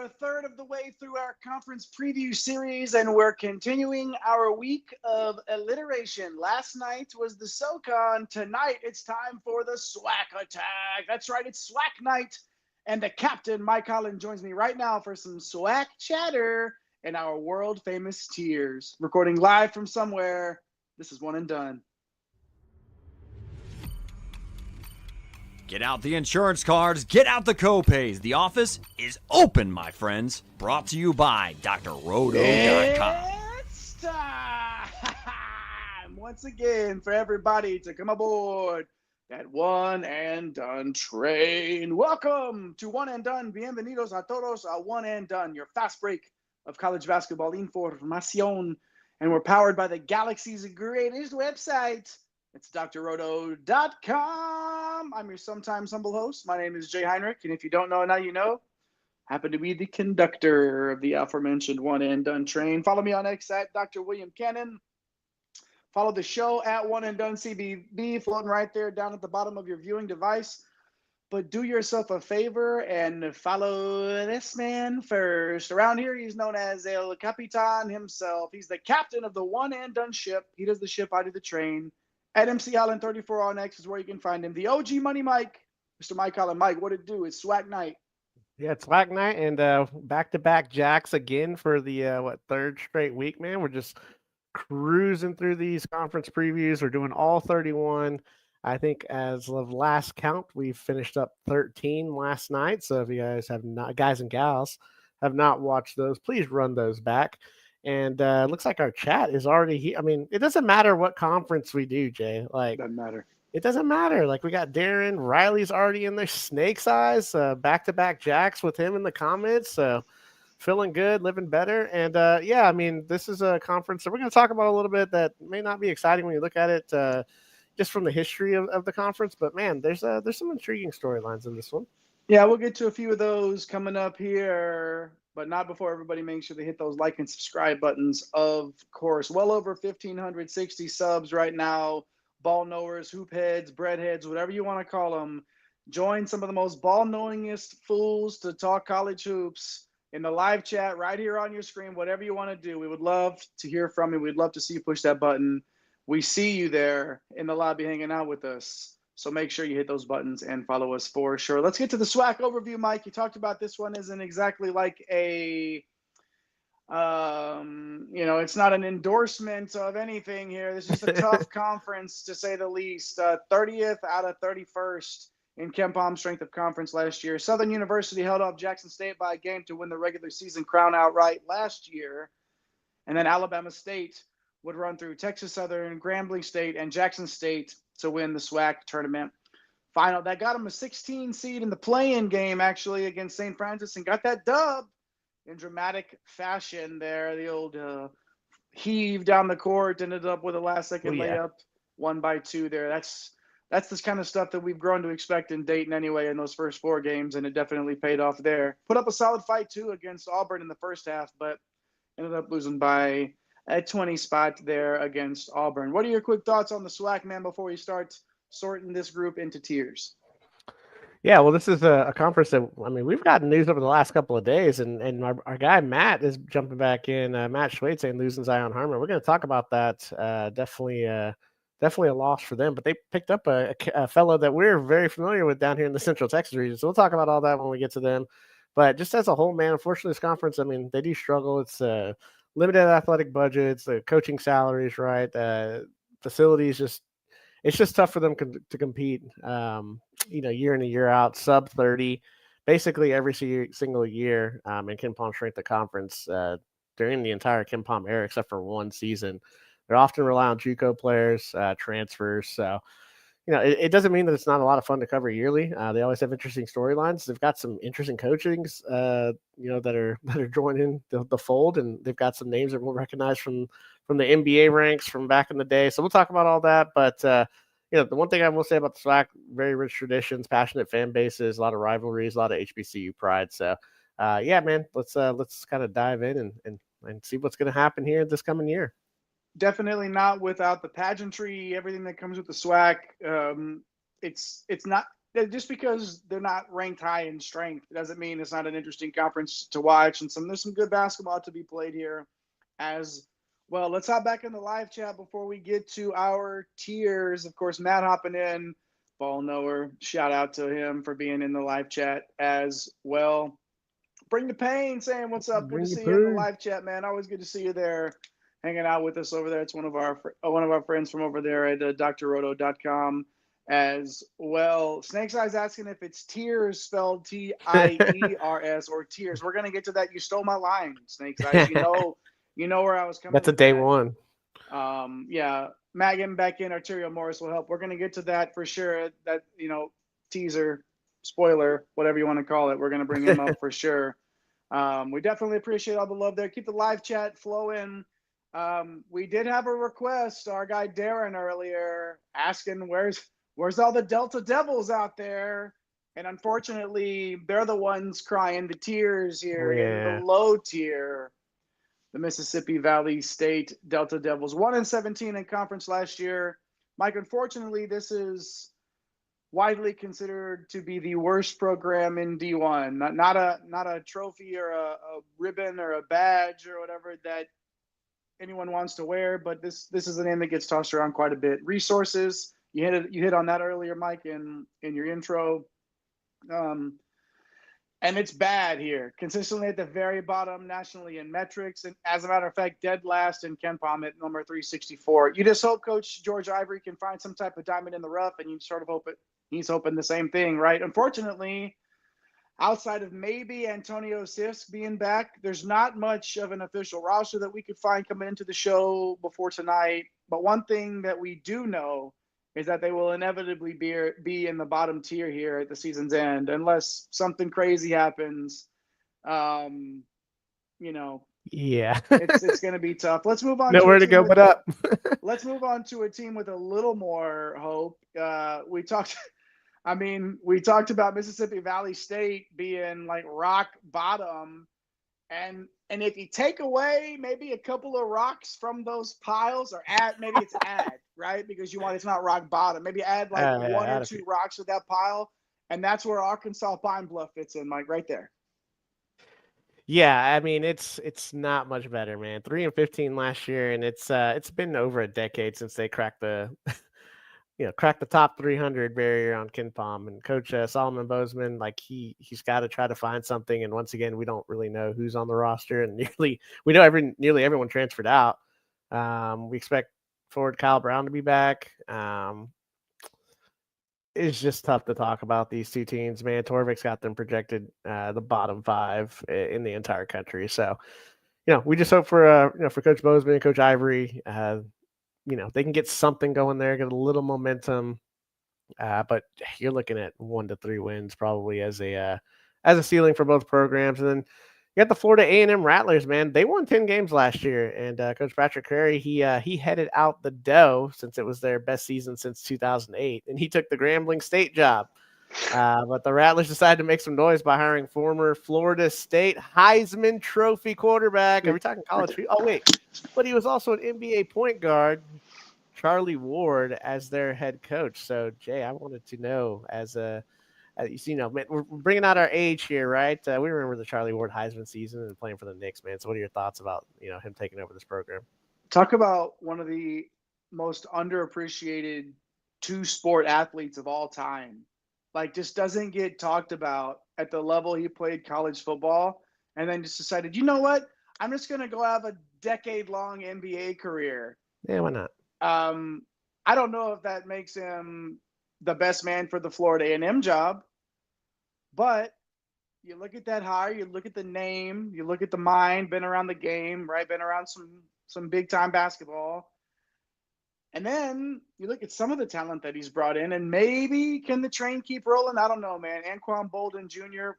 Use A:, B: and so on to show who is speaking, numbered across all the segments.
A: a third of the way through our conference preview series, and we're continuing our week of alliteration. Last night was the SoCon. Tonight, it's time for the SWAC attack. That's right, it's SWAC night. And the captain, Mike Holland, joins me right now for some SWAC chatter and our world-famous tears. Recording live from somewhere, this is One and Done.
B: Get out the insurance cards, get out the copays. The office is open, my friends. Brought to you by drroto.com.
A: It's time once again for everybody to come aboard that One and Done train. Welcome to One and Done. Bienvenidos a todos a One and Done, your fast break of college basketball información. And we're powered by the galaxy's greatest website. It's drroto.com. I'm your sometimes humble host. My name is Jay Heinrich, and if you don't know, now you know. Happen to be the conductor of the aforementioned One and Done train. Follow me on X at Dr. William Cannon. Follow the show at One and Done CBB, floating right there down at the bottom of your viewing device. But do yourself a favor and follow this man first. Around here, he's known as El Capitan himself. He's the captain of the One and Done ship. He does the ship, I do the train. At MC Holland 34 on X is where you can find him. The OG Money Mike, Mr. Mike Holland. Mike, what it do? It's SWAC night.
C: Yeah, it's SWAC night and back-to-back jacks again for the third straight week, man. We're just cruising through these conference previews. We're doing all 31. I think as of last count, we finished up 13 last night. So if you guys have not, guys and gals, have not watched those, please run those back. And looks like our chat is already here. I mean, it doesn't matter what conference we do, Jay. Like,
A: doesn't matter.
C: It doesn't matter. Like, we got Darren, Riley's already in there, Snake's Eyes, back-to-back jacks with him in the comments. So feeling good, living better. And yeah, I mean, this is a conference that we're going to talk about a little bit that may not be exciting when you look at it just from the history of the conference. But man, there's some intriguing storylines in this one.
A: Yeah, we'll get to a few of those coming up here, but not before everybody make sure they hit those like and subscribe buttons. Of course, well over 1,560 subs right now. Ball knowers, hoop heads, bread heads, whatever you want to call them. Join some of the most ball knowingest fools to talk college hoops in the live chat right here on your screen. Whatever you want to do, we would love to hear from you. We'd love to see you push that button. We see you there in the lobby hanging out with us. So make sure you hit those buttons and follow us for sure. Let's get to the SWAC overview, Mike. You talked about this one isn't exactly like a, it's not an endorsement of anything here. This is a tough conference, to say the least. 30th out of 31st in KenPom strength of conference last year. Southern University held off Jackson State by a game to win the regular season crown outright last year. And then Alabama State would run through Texas Southern, Grambling State, and Jackson State to win the SWAC tournament final. That got them a 16 seed in the play-in game, actually, against St. Francis, and got that dub in dramatic fashion there. The old heave down the court, ended up with a last-second layup, 1-2 there. That's this kind of stuff that we've grown to expect in Dayton anyway in those first 4 games, and it definitely paid off there. Put up a solid fight, too, against Auburn in the first half, but ended up losing by a 20 spot there against Auburn. What are your quick thoughts on the SWAC, man, before we start sorting this group into tiers?
C: Yeah, well, this is a conference that, I mean, we've gotten news over the last couple of days, and our guy Matt is jumping back in. Matt Schwade saying losing Zion Harmon. We're going to talk about that. Definitely a loss for them, but they picked up a fellow that we're very familiar with down here in the Central Texas region. So we'll talk about all that when we get to them. But just as a whole, man, unfortunately, this conference, I mean, they do struggle. It's limited athletic budgets, the coaching salaries, right? Facilities, it's just tough for them to compete, year in and year out, sub 30, basically every single year in KenPom strength of conference during the entire KenPom era, except for one season. They're often rely on JUCO players, transfers. So, it doesn't mean that it's not a lot of fun to cover yearly. They always have interesting storylines. They've got some interesting coachings, that are joining the fold, and they've got some names that we'll recognize from the NBA ranks from back in the day. So we'll talk about all that. But the one thing I will say about the SWAC, very rich traditions, passionate fan bases, a lot of rivalries, a lot of HBCU pride. So yeah, man, let's kind of dive in and see what's going to happen here this coming year.
A: Definitely not without the pageantry, everything that comes with the SWAC. It's not just because they're not ranked high in strength doesn't mean it's not an interesting conference to watch. And there's some good basketball to be played here as well. Let's hop back in the live chat before we get to our tiers. Of course, Matt hopping in, ball knower. Shout out to him for being in the live chat as well. Bring the pain saying what's up. Good to see you in the live chat, man. Always good to see you there, hanging out with us over there. It's one of our friends from over there at drroto.com as well. Snake's Eyes asking if it's tiers spelled Tiers or tears. We're gonna get to that. You stole my line, Snake's Eyes. You know where I was coming.
C: That's a day one.
A: Yeah, Matt getting back in. Arterial Morris will help. We're gonna get to that for sure. That teaser, spoiler, whatever you want to call it. We're gonna bring him up for sure. We definitely appreciate all the love there. Keep the live chat flowing. We did have a request. Our guy Darren earlier asking where's all the Delta Devils out there? And unfortunately, they're the ones crying the tears here in the low tier. The Mississippi Valley State Delta Devils 1-17 in conference last year. Mike, unfortunately, this is widely considered to be the worst program in D1. Not a trophy or a ribbon or a badge or whatever that anyone wants to wear, but this is a name that gets tossed around quite a bit. Resources, you hit on that earlier, Mike, in your intro. And it's bad here. Consistently at the very bottom nationally in metrics, and as a matter of fact, dead last in KenPom at number 364. You just hope Coach George Ivory can find some type of diamond in the rough, and you sort of hope he's hoping the same thing, right? Unfortunately, outside of maybe Antonio Sisk being back, there's not much of an official roster that we could find coming into the show before tonight. But one thing that we do know is that they will inevitably be in the bottom tier here at the season's end, unless something crazy happens.
C: Yeah,
A: it's going to be tough. Let's move on.
C: Nowhere to go but up.
A: Let's move on to a team with a little more hope. We talked about Mississippi Valley State being like rock bottom. And if you take away maybe a couple of rocks from those piles, or maybe it's add, right? Because it's not rock bottom. Maybe add like one or two rocks to that pile. And that's where Arkansas Pine Bluff fits in, Mike, right there.
C: Yeah, I mean it's not much better, man. 3-15 last year, and it's been over a decade since they cracked the crack the top 300 barrier on KenPom. And Coach Solomon Bozeman, like he's got to try to find something. And once again, we don't really know who's on the roster, and we know nearly everyone transferred out. We expect forward Kyle Brown to be back. It's just tough to talk about these two teams, man. Torvik's got them projected the bottom 5 in the entire country. So, we just hope for Coach Bozeman and Coach Ivory. They can get something going there, get a little momentum, but you're looking at 1 to 3 wins probably as a ceiling for both programs. And then you got the Florida A&M Rattlers, man. They won 10 games last year, and Coach Patrick Curry, he headed out the door since it was their best season since 2008, and he took the Grambling State job. But the Rattlers decided to make some noise by hiring former Florida State Heisman Trophy quarterback. Are we talking college? Oh, wait. But he was also an NBA point guard, Charlie Ward, as their head coach. So, Jay, I wanted to know, man, we're bringing out our age here, right? We remember the Charlie Ward Heisman season and playing for the Knicks, man. So what are your thoughts about, him taking over this program?
A: Talk about one of the most underappreciated two-sport athletes of all time. Like, just doesn't get talked about at the level he played college football, and then just decided, you know what? I'm just going to go have a decade-long NBA career.
C: Yeah, why not?
A: I don't know if that makes him the best man for the Florida A&M job, but you look at that hire, you look at the name, you look at the mind, been around the game, right? Been around some big-time basketball. And then you look at some of the talent that he's brought in, and maybe can the train keep rolling? I don't know, man. Anquan Bolden Jr.,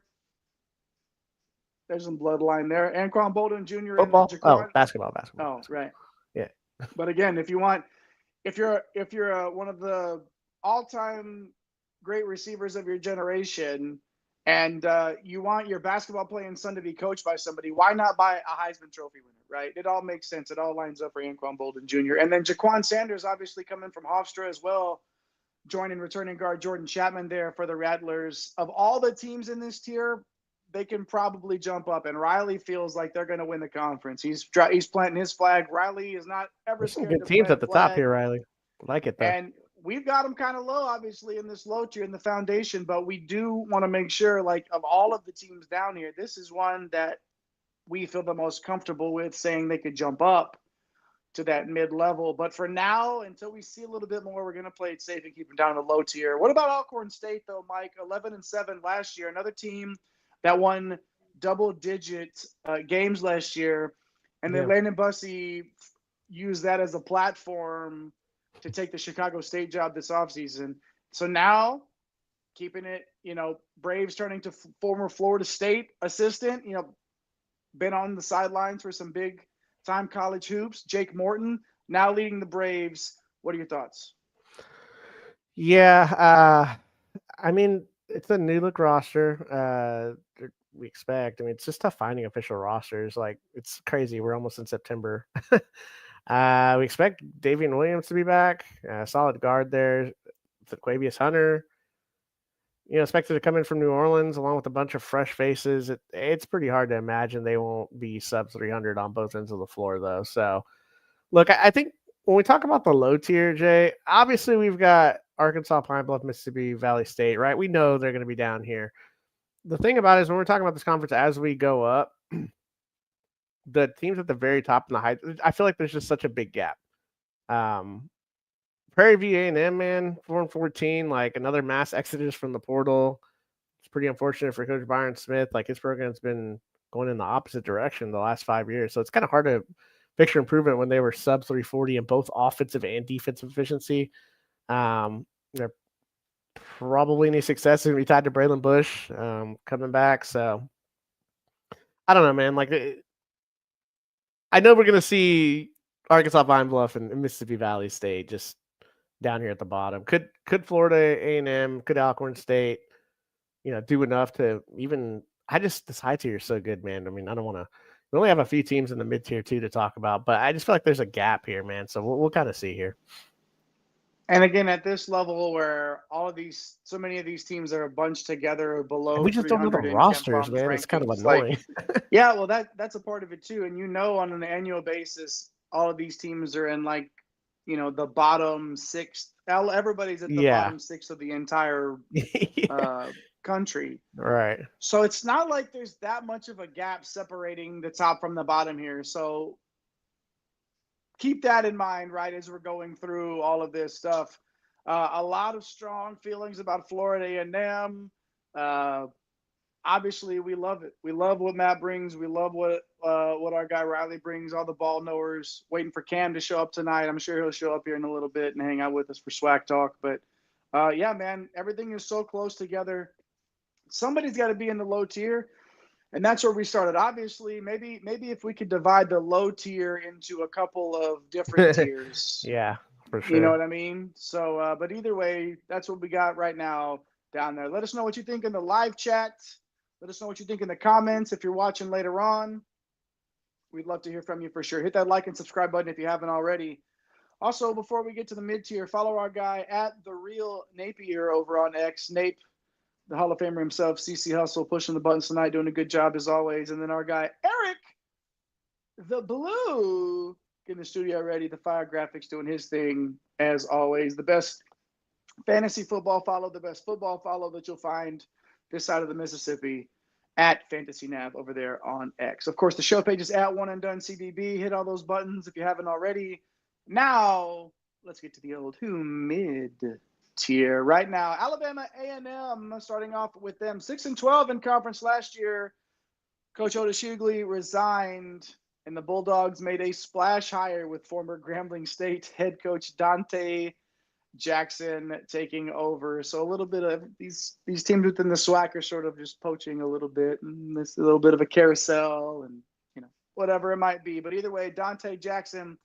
A: there's some bloodline there. Anquan Bolden Jr.
C: Football? Basketball.
A: Oh, right.
C: Yeah.
A: But again, if you're one of the all-time great receivers of your generation, and you want your basketball playing son to be coached by somebody, why not buy a Heisman Trophy winner, right? It all makes sense. It all lines up for Anquan Bolden Jr. And then Jaquan Sanders, obviously coming from Hofstra as well. joining returning guard Jordan Chapman there for the Rattlers. Of all the teams in this tier, they can probably jump up, and Riley feels like they're going to win the conference. He's planting his flag. Riley is not ever
C: There's some
A: scared
C: good
A: to
C: teams
A: plant
C: at
A: a
C: the top
A: flag.
C: here, Riley. I like it though.
A: And we've got them kind of low, obviously, in this low tier in the foundation, but we do want to make sure, like, of all of the teams down here, this is one that we feel the most comfortable with saying they could jump up to that mid-level. But for now, until we see a little bit more, we're going to play it safe and keep them down in the low tier. What about Alcorn State, though, Mike? 11-7 last year, another team that won double-digit games last year, and then Landon Bussey used that as a platform to take the Chicago State job this offseason. So now, keeping it, Braves turning to former Florida State assistant, been on the sidelines for some big time college hoops. Jake Morton now leading the Braves. What are your thoughts?
C: Yeah, I mean, it's a new look roster. We expect. I mean, it's just tough finding official rosters. Like, it's crazy. We're almost in September. We expect Davian Williams to be back. Solid guard there. Quavius Hunter. Expected to come in from New Orleans along with a bunch of fresh faces. It's pretty hard to imagine they won't be sub 300 on both ends of the floor, though. So, look, I think when we talk about the low tier, Jay, obviously we've got Arkansas, Pine Bluff, Mississippi, Valley State, right? We know they're going to be down here. The thing about it is when we're talking about this conference as we go up, the teams at the very top in the height, I feel like there's just such a big gap. Prairie View A&M, man, 4-14, like another mass exodus from the portal. It's pretty unfortunate for Coach Byron Smith. Like, his program's been going in the opposite direction the last 5 years. So it's kind of hard to picture improvement when they were sub 340 in both offensive and defensive efficiency. They're probably any success is going to be tied to Braylon Bush coming back. So I don't know, man. Like, I know we're going to see Arkansas, Pine Bluff, and Mississippi Valley State just down here at the bottom. Could Florida A&M, could Alcorn State, do enough to even? This high tier is so good, man. I mean, I don't want to. We only have a few teams in the mid tier too to talk about, but I just feel like there's a gap here, man. So we'll kind of see here.
A: And again, at this level where so many of these teams are bunched together below,
C: and we just don't know the rosters, man. It's kind of annoying.
A: Yeah, well, that's a part of it too. And on an annual basis, all of these teams are in the bottom sixth. Everybody's at the bottom sixth of the entire country.
C: Right.
A: So it's not like there's that much of a gap separating the top from the bottom here. So keep that in mind, right, as we're going through all of this stuff. A lot of strong feelings about Florida A&M. Obviously, we love it. We love what Matt brings. We love what our guy Riley brings, all the ball knowers. Waiting for Cam to show up tonight. I'm sure he'll show up here in a little bit and hang out with us for SWAC Talk. But, yeah, man, everything is so close together. Somebody's got to be in the low tier, and that's where we started. Obviously, maybe if we could divide the low tier into a couple of different tiers.
C: Yeah, for sure.
A: You know what I mean? So, but either way, that's what we got right now down there. Let us know what you think in the live chat. Let us know what you think in the comments. If you're watching later on, we'd love to hear from you for sure. Hit that like and subscribe button if you haven't already. Also, before we get to the mid-tier, follow our guy at The Real Napier over on X. Nape, the Hall of Famer himself, CC Hustle, pushing the buttons tonight, doing a good job as always. And then our guy, Eric, the Blue, getting the studio ready, the Fire Graphics doing his thing as always. The best fantasy football follow, the best football follow that you'll find this side of the Mississippi at Fantasy Nav over there on X. Of course, the show page is at One and Done CBB. Hit all those buttons if you haven't already. Now, let's get to the old mid-tier. Right now, Alabama A&M, starting off with them 6-12 in conference last year. Coach Otis Hughley resigned, and the Bulldogs made a splash hire with former Grambling State head coach Dante Jackson taking over. So a little bit of these teams within the SWAC are sort of just poaching a little bit, and it's a little bit of a carousel and whatever it might be. But either way, Dante Jackson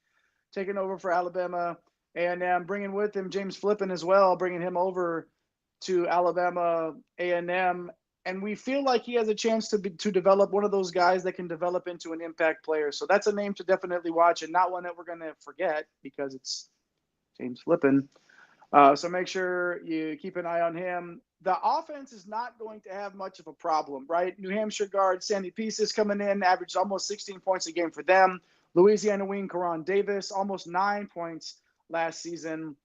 A: taking over for Alabama A&M, bringing with him James Flippin as well, bringing him over to Alabama A&M. And we feel like he has a chance to develop one of those guys that can develop into an impact player. So that's a name to definitely watch, and not one that we're going to forget because it's James Flippin. So make sure you keep an eye on him. The offense is not going to have much of a problem, right? New Hampshire guard Sandy Pieces coming in, averaged almost 16 points a game for them. Louisiana wing Karan Davis, almost 9 points last season.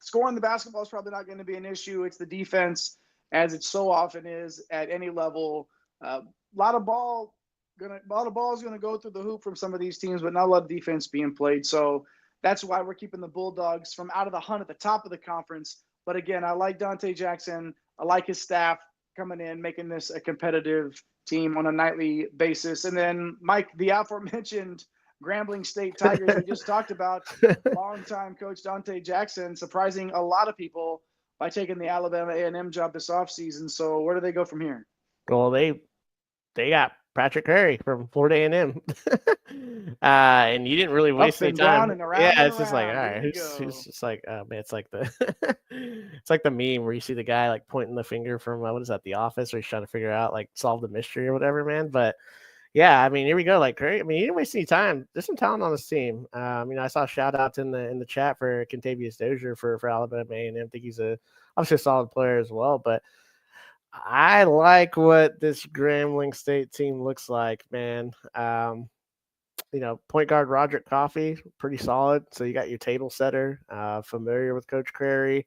A: Scoring the basketball is probably not going to be an issue. It's the defense, as it so often is at any level. A lot of ball is going to go through the hoop from some of these teams, but not a lot of defense being played. So that's why we're keeping the Bulldogs from out of the hunt at the top of the conference. But again, I like Dante Jackson. I like his staff coming in, making this a competitive team on a nightly basis. And then, Mike, the aforementioned Grambling State Tigers we just talked about, longtime coach Dante Jackson surprising a lot of people by taking the Alabama A&M job this offseason. So where do they go from here?
C: Well, they got Patrick Curry from Florida A&M, and you didn't really waste any time. It's just like, all right, who's just like, oh man, it's like the it's like the meme where you see the guy like pointing the finger from what is that, The Office, where he's trying to figure out like solve the mystery or whatever, man. But yeah, I mean, here we go. Like, Curry, I mean, he didn't waste any time. There's some talent on this team. I saw shout outs in the chat for Contavious Dozier for Alabama A&M. I think he's obviously a solid player as well, but I like what this Grambling State team looks like, man. Point guard Roderick Coffey, pretty solid. So you got your table setter, familiar with Coach Crary,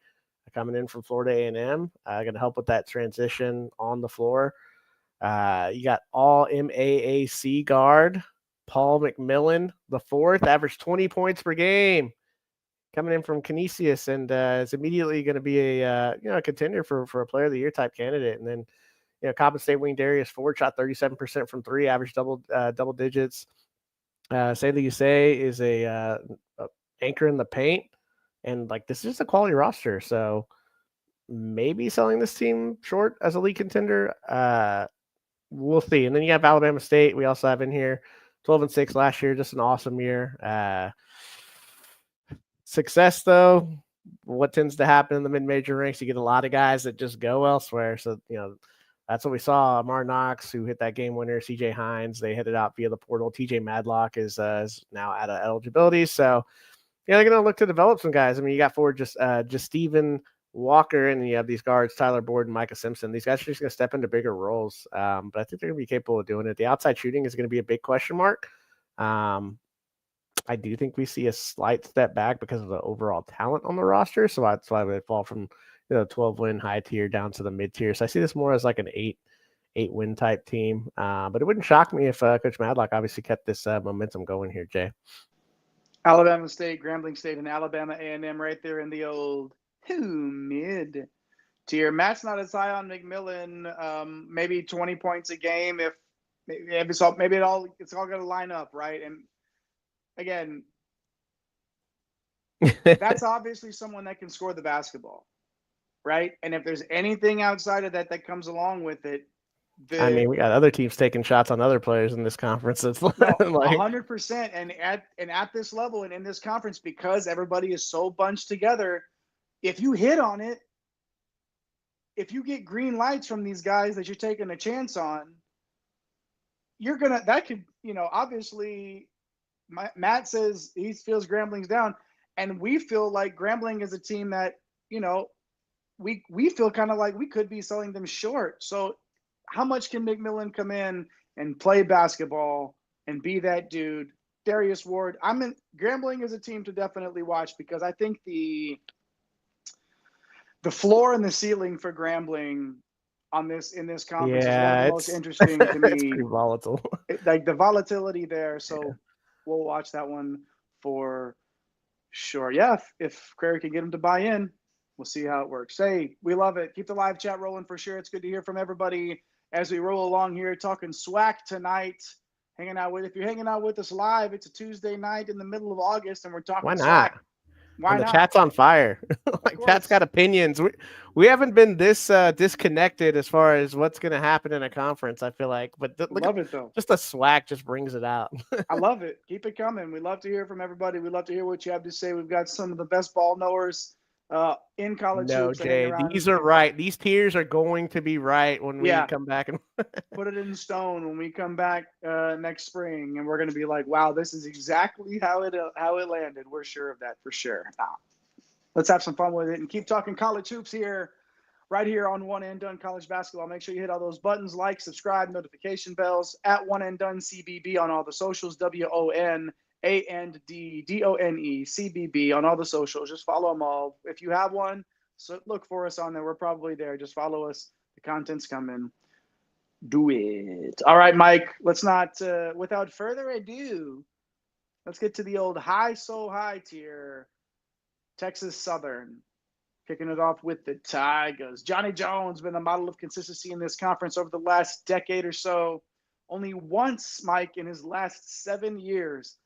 C: coming in from Florida A&M, going to help with that transition on the floor. You got all MAAC guard Paul McMillan, the fourth, averaged 20 points per game, coming in from Canisius, and is immediately going to be a contender for a Player of the Year type candidate. And then Coppin State wing Darius Ford shot 37% from three, averaged double digits. Say that you say is a anchor in the paint, and like this is just a quality roster. So maybe selling this team short as a league contender. We'll see. And then you have Alabama State. We also have in here 12-6 last year, just an awesome year. Success, though, what tends to happen in the mid-major ranks, you get a lot of guys that just go elsewhere. So, that's what we saw. Amar Knox, who hit that game winner, CJ Hines, they hit it out via the portal. TJ Madlock is now out of eligibility. So, they're going to look to develop some guys. I mean, you got forward just Stephen Walker, and you have these guards, Tyler Board and Micah Simpson. These guys are just going to step into bigger roles. But I think they're going to be capable of doing it. The outside shooting is going to be a big question mark. I do think we see a slight step back because of the overall talent on the roster. So that's why they fall from 12-win high tier down to the mid tier. So I see this more as like an 8-win type team. But it wouldn't shock me if Coach Madlock obviously kept this momentum going here, Jay.
A: Alabama State, Grambling State, and Alabama A&M right there in the old mid tier. Matt's not as high on McMillan. Maybe 20 points a game if it's all going to line up, right? And again, that's obviously someone that can score the basketball, right? And if there's anything outside of that comes along with it,
C: we got other teams taking shots on other players in this conference. It's
A: no, 100%. And at this level and in this conference, because everybody is so bunched together, if you hit on it, if you get green lights from these guys that you're taking a chance on, obviously. Matt says he feels Grambling's down, and we feel like Grambling is a team that, we feel kind of like we could be selling them short. So how much can McMillan come in and play basketball and be that dude? Darius Ward, Grambling is a team to definitely watch, because I think the floor and the ceiling for Grambling in this conference is one of the most interesting to me.
C: It's pretty volatile.
A: Like the volatility there. So we'll watch that one for sure. Yeah, if Crary can get him to buy in, we'll see how it works. Hey, we love it. Keep the live chat rolling for sure. It's good to hear from everybody as we roll along here, talking SWAC tonight. If you're hanging out with us live, it's a Tuesday night in the middle of August, and we're talking
C: Why not?
A: SWAC. Why not?
C: The chat's on fire. Chat's got opinions. We haven't been this disconnected as far as what's going to happen in a conference, I feel like. But
A: love it, though.
C: Just the SWAC just brings it out.
A: I love it. Keep it coming. We love to hear from everybody. We love to hear what you have to say. We've got some of the best ball knowers in college.
C: No, Jay, these are right. These tiers are going to be right when we come back and
A: put it in stone when we come back next spring, and we're going to be like, wow, this is exactly how it landed. We're sure of that for sure. Let's have some fun with it and keep talking college hoops here, right here on One and Done College Basketball. Make sure you hit all those buttons, like, subscribe, notification bells, at One and Done CBB on all the socials, WONANDDONE CBB on all the socials. Just follow them all. If you have one, so look for us on there. We're probably there. Just follow us. The content's coming. Do it. All right, Mike, let's not, without further ado, let's get to the old high tier. Texas Southern, kicking it off with the Tigers. Johnny Jones been the model of consistency in this conference over the last decade or so. Only once, Mike, in his last 7 years,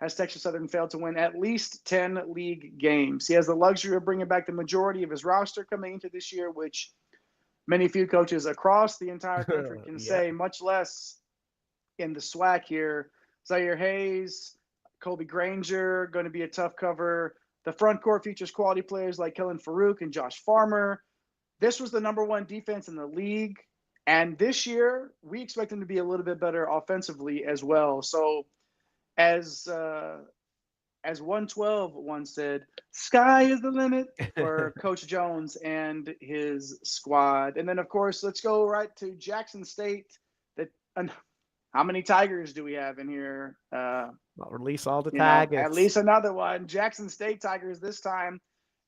A: has Texas Southern failed to win at least 10 league games. He has the luxury of bringing back the majority of his roster coming into this year, which few coaches across the entire country can say, much less in the SWAC here. Zaire Hayes, Colby Granger, going to be a tough cover. The front court features quality players like Kellen Farouk and Josh Farmer. This was the number 1 defense in the league. And this year, we expect them to be a little bit better offensively as well. So as 112 once said, sky is the limit for Coach Jones and his squad. And then, of course, let's go right to Jackson State. How many Tigers do we have in here?
C: I'll release all the Tigers.
A: At least another one. Jackson State Tigers this time.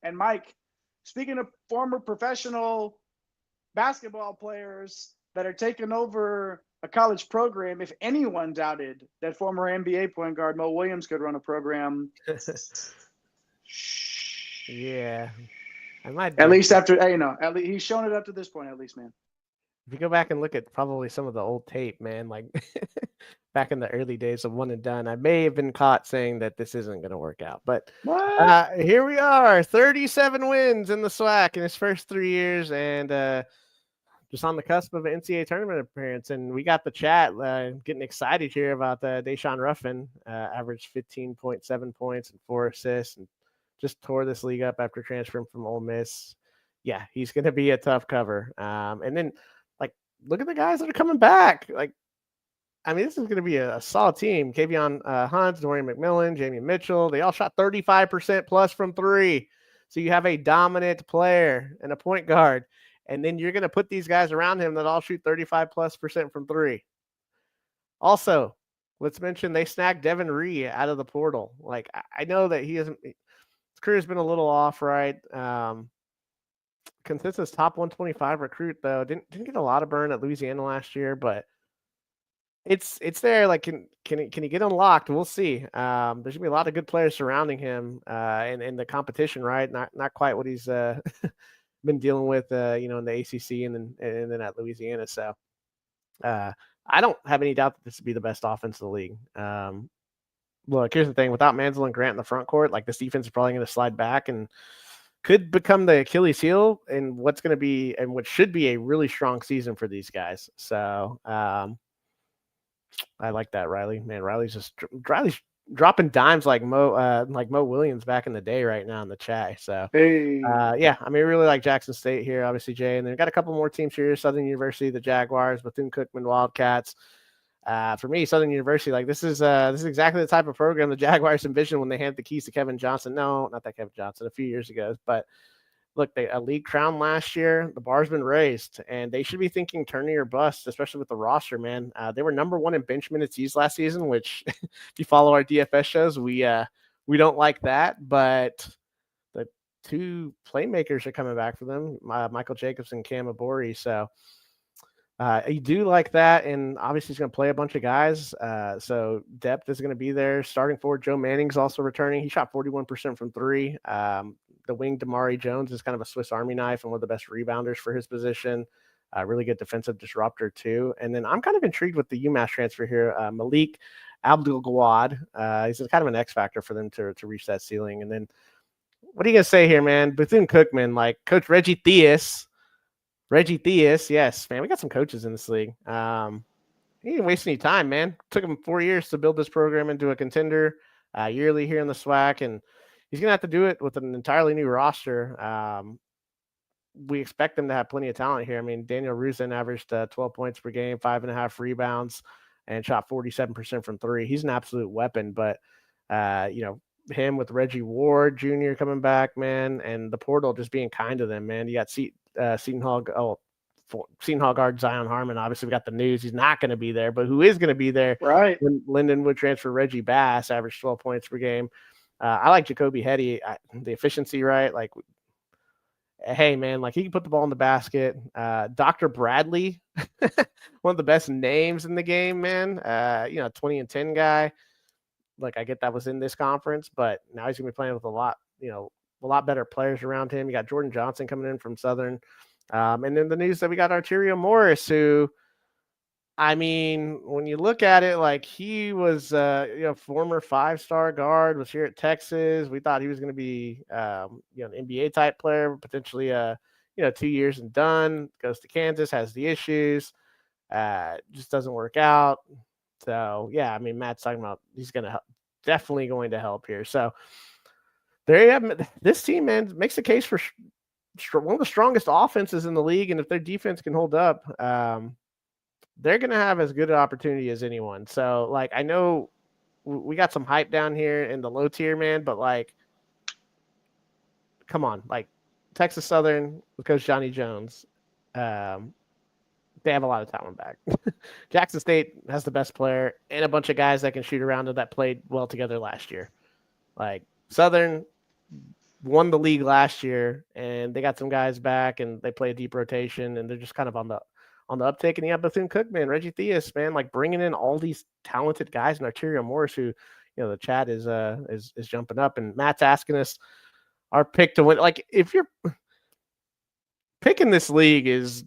A: And Mike, speaking of former professional basketball players that are taking over a college program, if anyone doubted that former NBA point guard Mo Williams could run a program,
C: yeah, I might.
A: At least after, at least he's shown it up to this point, at least, man.
C: If you go back and look at probably some of the old tape, man, like back in the early days of One and Done, I may have been caught saying that this isn't going to work out. But here we are, 37 wins in the SWAC in his first 3 years, and just on the cusp of an NCAA tournament appearance. And we got the chat getting excited here about Deshaun Ruffin, averaged 15.7 points and 4 assists, and just tore this league up after transferring from Ole Miss. Yeah, he's going to be a tough cover. And then, look at the guys that are coming back. This is going to be a solid team. Kavion Hunt, Dorian McMillan, Jamie Mitchell. They all shot 35% plus from 3. So you have a dominant player and a point guard. And then you're going to put these guys around him that all shoot 35%+ from 3. Also, let's mention they snagged Devin Ree out of the portal. I know that his career's been a little off, right? Consensus top 125 recruit, though. Didn't get a lot of burn at Louisiana last year, but it's there. Can he get unlocked? We'll see. There's gonna be a lot of good players surrounding him in the competition, right? Not quite what he's been dealing with, in the ACC and then at Louisiana. So I don't have any doubt that this would be the best offense of the league. Look, here's the thing: without Mansell and Grant in the front court, this defense is probably going to slide back and could become the Achilles heel in what's going to be and what should be a really strong season for these guys. So I like that, Riley. Man, Riley's dropping dimes like Mo Williams back in the day right now in the chat. So
A: hey.
C: We really like Jackson State here, obviously, Jay. And then we've got a couple more teams here: Southern University, the Jaguars, Bethune-Cookman Wildcats. For me, Southern University, this is exactly the type of program the Jaguars envisioned when they handed the keys to Kevin Johnson. No, not that Kevin Johnson, a few years ago. But look, a league crown last year. The bar's been raised, and they should be thinking tourney or bust, especially with the roster, man. They were number 1 in bench minutes used last season, which if you follow our DFS shows, we don't like that. But the 2 playmakers are coming back for them, Michael Jacobs and Cam Abori. So you do like that, and obviously he's going to play a bunch of guys. So depth is going to be there. Starting forward, Joe Manning's also returning. He shot 41% from 3. The wing, Damari Jones, is kind of a Swiss Army knife and one of the best rebounders for his position. Really good defensive disruptor too. And then I'm kind of intrigued with the UMass transfer here, Malik Abdul-Gawad. He's kind of an X factor for them to reach that ceiling. And then what are you going to say here, man? Bethune-Cookman, Coach Reggie Theus, yes, man. We got some coaches in this league. He didn't waste any time, man. Took him 4 years to build this program into a contender yearly here in the SWAC, and he's going to have to do it with an entirely new roster. We expect him to have plenty of talent here. Daniel Rusin averaged 12 points per game, 5.5 rebounds, and shot 47% from 3. He's an absolute weapon, but him with Reggie Ward Jr. coming back, man, and the portal just being kind to them, man. You got Seton Hall. Seton Hall guard Zion Harmon. Obviously, we got the news he's not going to be there, but who is going to be there?
A: Right.
C: When Linden would transfer Reggie Bass, average 12 points per game. I like Jacoby Hetty. The efficiency, right? Like, hey, man, like he can put the ball in the basket. Dr. Bradley, one of the best names in the game, man. 20 and 10 guy. Like, I get that was in this conference, but now he's going to be playing with a lot better players around him. You got Jordan Johnson coming in from Southern. And then the news that we got Arterio Morris, who, I mean, when you look at it, like he was, former 5-star guard, was here at Texas. We thought he was going to be, an NBA type player, potentially, 2 years and done. Goes to Kansas, has the issues, just doesn't work out. So yeah, I mean, Matt's talking about he's definitely going to help here. So there you have this team, man, makes the case for one of the strongest offenses in the league, and if their defense can hold up, they're going to have as good an opportunity as anyone. So, like, I know we got some hype down here in the low tier, man, but, like, come on. Like, Texas Southern with Coach Johnny Jones, they have a lot of talent back. Jackson State has the best player and a bunch of guys that can shoot around and that played well together last year. Like, Southern won the league last year, and they got some guys back, and they play a deep rotation, and they're just kind of on the uptick. And you have Bethune-Cookman, Reggie Theus, man, like bringing in all these talented guys, and Arterio Morris, who, the chat is jumping up, and Matt's asking us our pick to win. Like, if you're picking this league is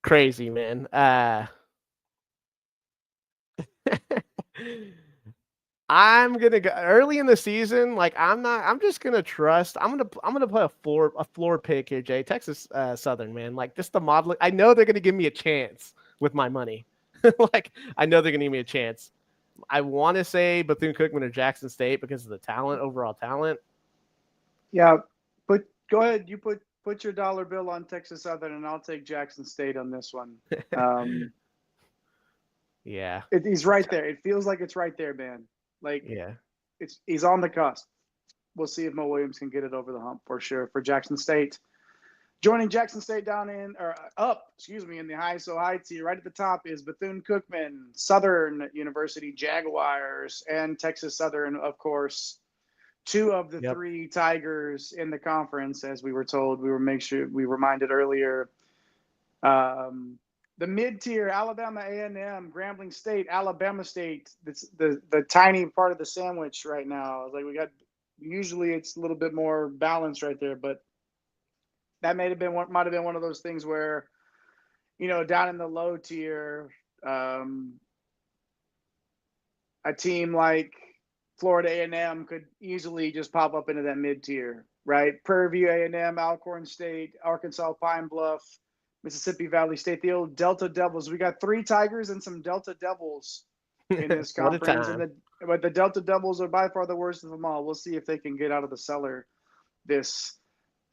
C: crazy, man. I'm gonna go early in the season. Like, I'm just gonna trust. I'm gonna play a floor pick here, Jay. Texas Southern, man. Like, just the model. I know they're gonna give me a chance with my money. Like, I know they're gonna give me a chance. I want to say Bethune-Cookman or Jackson State because of the talent, overall talent.
A: Yeah, but go ahead. You put your dollar bill on Texas Southern, and I'll take Jackson State on this one.
C: Yeah,
A: he's right there. It feels like it's right there, man. Like,
C: yeah,
A: he's on the cusp. We'll see if Mo Williams can get it over the hump for sure for Jackson State. Joining Jackson State in the high tier, right at the top is Bethune-Cookman, Southern University Jaguars, and Texas Southern, of course. Two of the three Tigers in the conference, as we were told. We reminded earlier. The mid-tier, Alabama A&M, Grambling State, Alabama State. That's the tiny part of the sandwich right now. Like, usually it's a little bit more balanced right there, but that might have been one of those things where, down in the low tier, a team like Florida A&M could easily just pop up into that mid-tier, right? Prairie View A&M, Alcorn State, Arkansas Pine Bluff, Mississippi Valley State, the old Delta Devils. We got 3 Tigers and some Delta Devils in this conference. But the Delta Devils are by far the worst of them all. We'll see if they can get out of the cellar this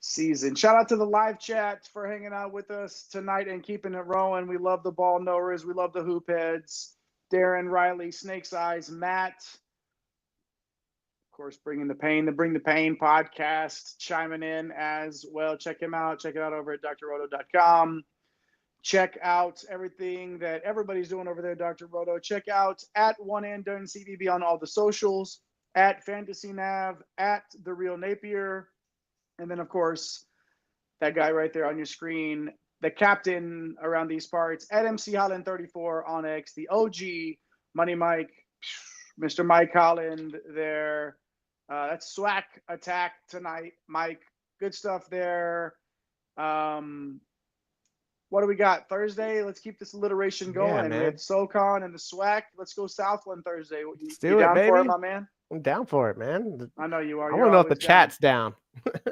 A: season. Shout out to the live chat for hanging out with us tonight and keeping it rolling. We love the ball knowers. We love the hoop heads. Darren, Riley, Snake's Eyes, Matt. Of course, Bring the Pain podcast chiming in as well. Check him out. Check it out over at drroto.com. Check out everything that everybody's doing over there, Dr. Roto. Check out at One and Done CBB on all the socials, at Fantasy Nav, at The Real Napier. And then, of course, that guy right there on your screen, the captain around these parts, at MC Holland 34 on X, the OG Money Mike, Mr. Mike Holland there. That's SWAC attack tonight, Mike. Good stuff there. What do we got? Thursday? Let's keep this alliteration going.
C: Yeah,
A: we have SoCon and the SWAC. Let's go Southland Thursday.
C: Let's do it,
A: down
C: baby.
A: for it, my man?
C: I'm down for it, man.
A: I know you are.
C: I want to know if the chat's down.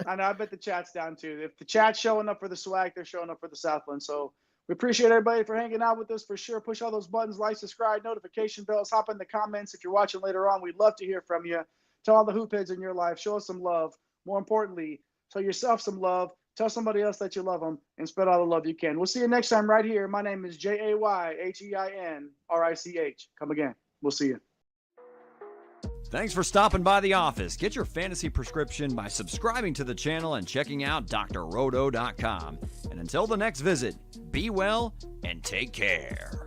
A: I know. I bet the chat's down too. If the chat's showing up for the SWAC, they're showing up for the Southland. So we appreciate everybody for hanging out with us for sure. Push all those buttons, like, subscribe, notification bells, hop in the comments if you're watching later on. We'd love to hear from you. Tell all the hoop heads in your life. Show us some love. More importantly, tell yourself some love. Tell somebody else that you love them and spread all the love you can. We'll see you next time right here. My name is JAYHEINRICH. Come again. We'll see you.
B: Thanks for stopping by the office. Get your fantasy prescription by subscribing to the channel and checking out drroto.com. And until the next visit, be well and take care.